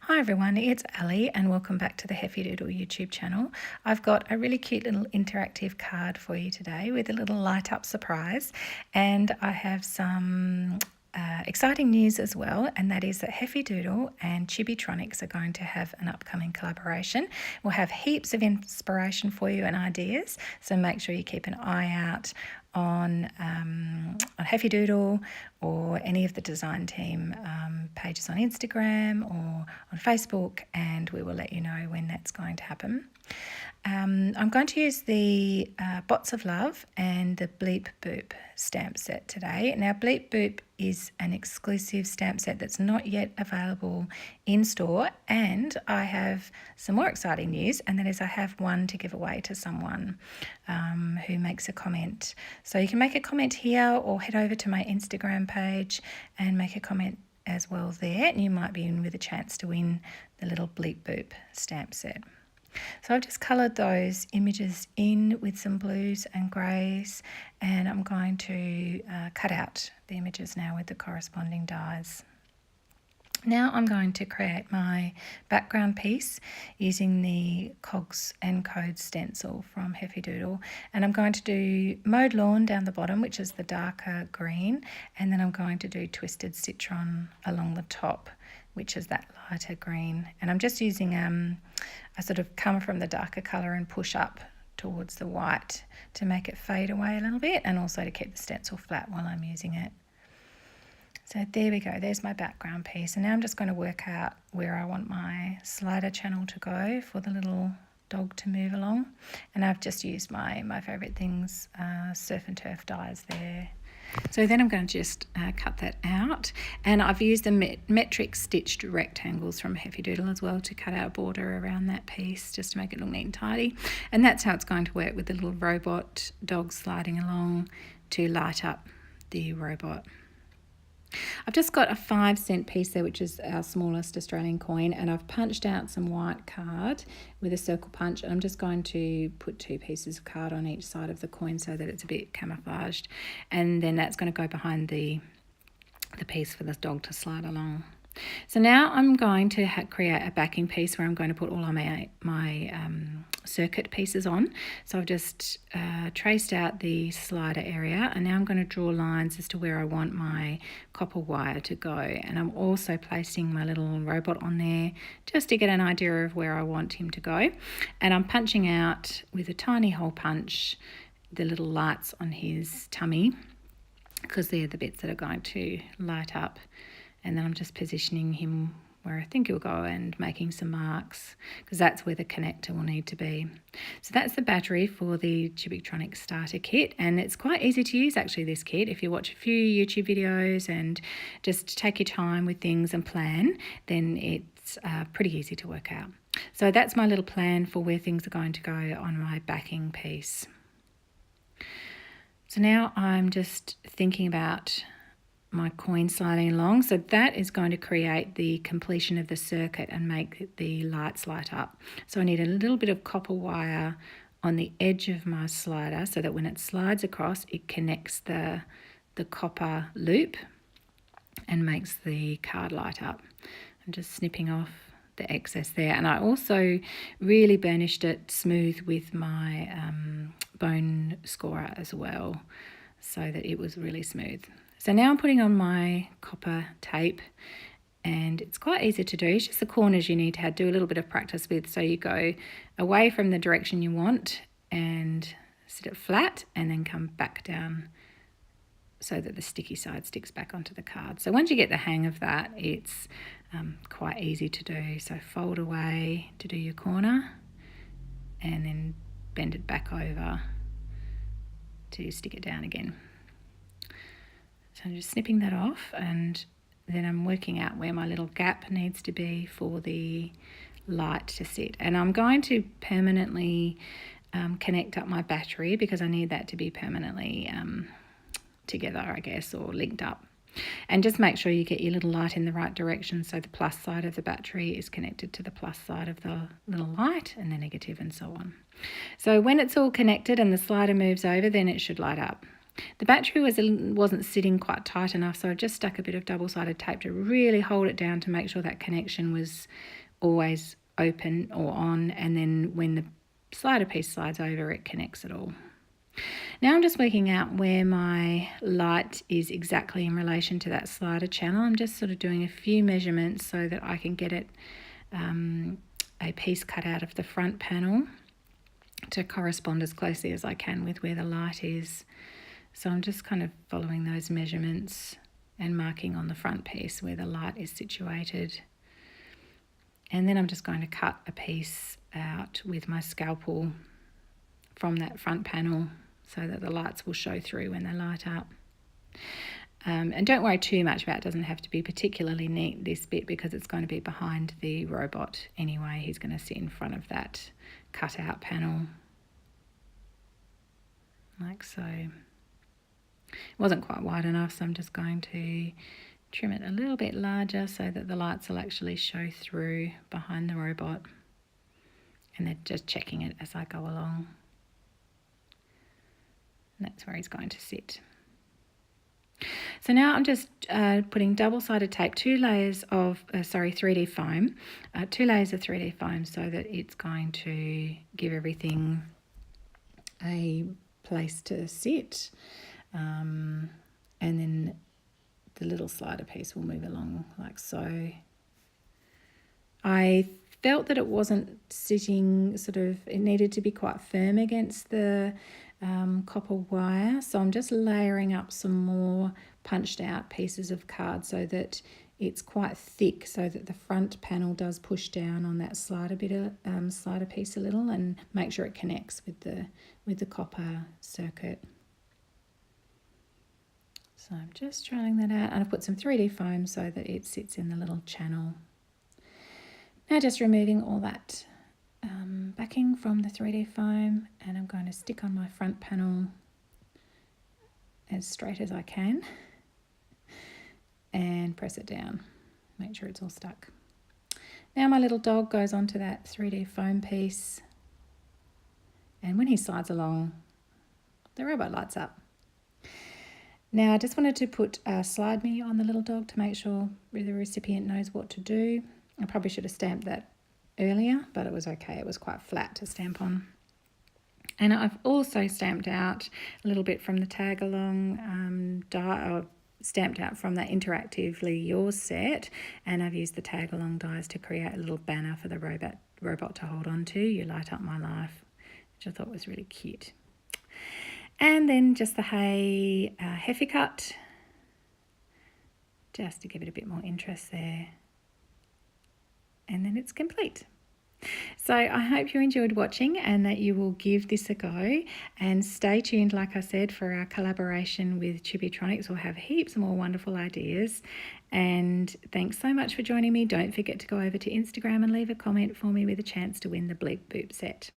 Hi everyone, it's Ali and welcome back to the Heffydoodle YouTube channel. I've got a really cute little interactive card for you today with a little light up surprise, and I have some exciting news as well, and that is that Heffydoodle and Chibitronics are going to have an upcoming collaboration. We'll have heaps of inspiration for you and ideas, so make sure you keep an eye out on Heffydoodle or any of the design team pages on Instagram or on Facebook, and we will let you know when that's going to happen. I'm going to use the Bots of Love and the Bleep Boop stamp set today. Now, Bleep Boop is an exclusive stamp set that's not yet available in store, and I have some more exciting news, and that is I have one to give away to someone who makes a comment. So you can make a comment here or head over to my Instagram page and make a comment as well there, and you might be in with a chance to win the little Bleep Boop stamp set. So I've just coloured those images in with some blues and greys, and I'm going to cut out the images now with the corresponding dies. Now I'm going to create my background piece using the Cogs and Codes stencil from Heffydoodle, and I'm going to do Mowed Lawn down the bottom, which is the darker green, and then I'm going to do Twisted Citron along the top, which is that lighter green. And I'm just using I sort of come from the darker colour and push up towards the white to make it fade away a little bit, and also to keep the stencil flat while I'm using it. So there we go, there's my background piece. And now I'm just going to work out where I want my slider channel to go for the little dog to move along. And I've just used my favourite things, surf and turf dies there. So then I'm going to just cut that out, and I've used the metric stitched rectangles from Heffydoodle as well to cut out a border around that piece just to make it look neat and tidy. And that's how it's going to work, with the little robot dog sliding along to light up the robot. I've just got a 5-cent piece there, which is our smallest Australian coin, and I've punched out some white card with a circle punch, and I'm just going to put 2 pieces of card on each side of the coin so that it's a bit camouflaged, and then that's going to go behind the piece for the dog to slide along. So now I'm going to create a backing piece where I'm going to put all of my circuit pieces on. So I've just traced out the slider area, and now I'm going to draw lines as to where I want my copper wire to go. And I'm also placing my little robot on there just to get an idea of where I want him to go. And I'm punching out with a tiny hole punch the little lights on his tummy, because they're the bits that are going to light up. And then I'm just positioning him where I think he'll go and making some marks, because that's where the connector will need to be. So that's the battery for the Chibitronics starter kit, and it's quite easy to use actually, this kit. If you watch a few YouTube videos and just take your time with things and plan, then it's pretty easy to work out. So that's my little plan for where things are going to go on my backing piece. So now I'm just thinking about my coin sliding along, so that is going to create the completion of the circuit and make the lights light up. So I need a little bit of copper wire on the edge of my slider so that when it slides across, it connects the copper loop and makes the card light up. I'm just snipping off the excess there, and I also really burnished it smooth with my bone scorer as well, so that it was really smooth. So now I'm putting on my copper tape, and it's quite easy to do. It's just the corners you need to do a little bit of practice with. So you go away from the direction you want and sit it flat, and then come back down so that the sticky side sticks back onto the card. So once you get the hang of that, it's quite easy to do. So fold away to do your corner, and then bend it back over to stick it down again. So I'm just snipping that off, and then I'm working out where my little gap needs to be for the light to sit. And I'm going to permanently connect up my battery, because I need that to be permanently together, I guess, or linked up. And just make sure you get your little light in the right direction, so the plus side of the battery is connected to the plus side of the little light, and the negative, and so on. So when it's all connected and the slider moves over, then it should light up. The battery wasn't sitting quite tight enough, so I just stuck a bit of double-sided tape to really hold it down to make sure that connection was always open or on, and then when the slider piece slides over, it connects it all. Now I'm just working out where my light is exactly in relation to that slider channel. I'm just sort of doing a few measurements so that I can get it a piece cut out of the front panel to correspond as closely as I can with where the light is. So I'm just kind of following those measurements and marking on the front piece where the light is situated. And then I'm just going to cut a piece out with my scalpel from that front panel so that the lights will show through when they light up. And don't worry too much about it. It doesn't have to be particularly neat, this bit, because it's going to be behind the robot anyway. He's going to sit in front of that cut-out panel, like so. It wasn't quite wide enough, so I'm just going to trim it a little bit larger so that the lights will actually show through behind the robot. And they're just checking it as I go along. And that's where he's going to sit. So now I'm just putting double-sided tape, 2 layers of 3D foam, 2 layers of 3D foam, so that it's going to give everything a place to sit, and then the little slider piece will move along like so. I felt that it wasn't sitting it needed to be quite firm against the copper wire, so I'm just layering up some more punched out pieces of card so that it's quite thick, so that the front panel does push down on that slider piece a little and make sure it connects with the copper circuit. So I'm just trying that out, and I've put some 3D foam so that it sits in the little channel. Now just removing all that backing from the 3D foam, and I'm going to stick on my front panel as straight as I can and press it down. Make sure it's all stuck. Now my little dog goes onto that 3D foam piece, and when he slides along, the robot lights up. Now I just wanted to put Slide Me on the little dog to make sure the recipient knows what to do. I probably should have stamped that earlier, but it was okay. It was quite flat to stamp on. And I've also stamped out a little bit from the tag along die, stamped out from that Interactively Yours set, and I've used the tag along dies to create a little banner for the robot to hold on to. You light up my life, which I thought was really cute. And then just the Heffy Cut, just to give it a bit more interest there. And then it's complete. So I hope you enjoyed watching and that you will give this a go, and stay tuned, like I said, for our collaboration with Chibitronics. We'll have heaps more wonderful ideas, and thanks so much for joining me. Don't forget to go over to Instagram and leave a comment for me with a chance to win the Bleep Boop set.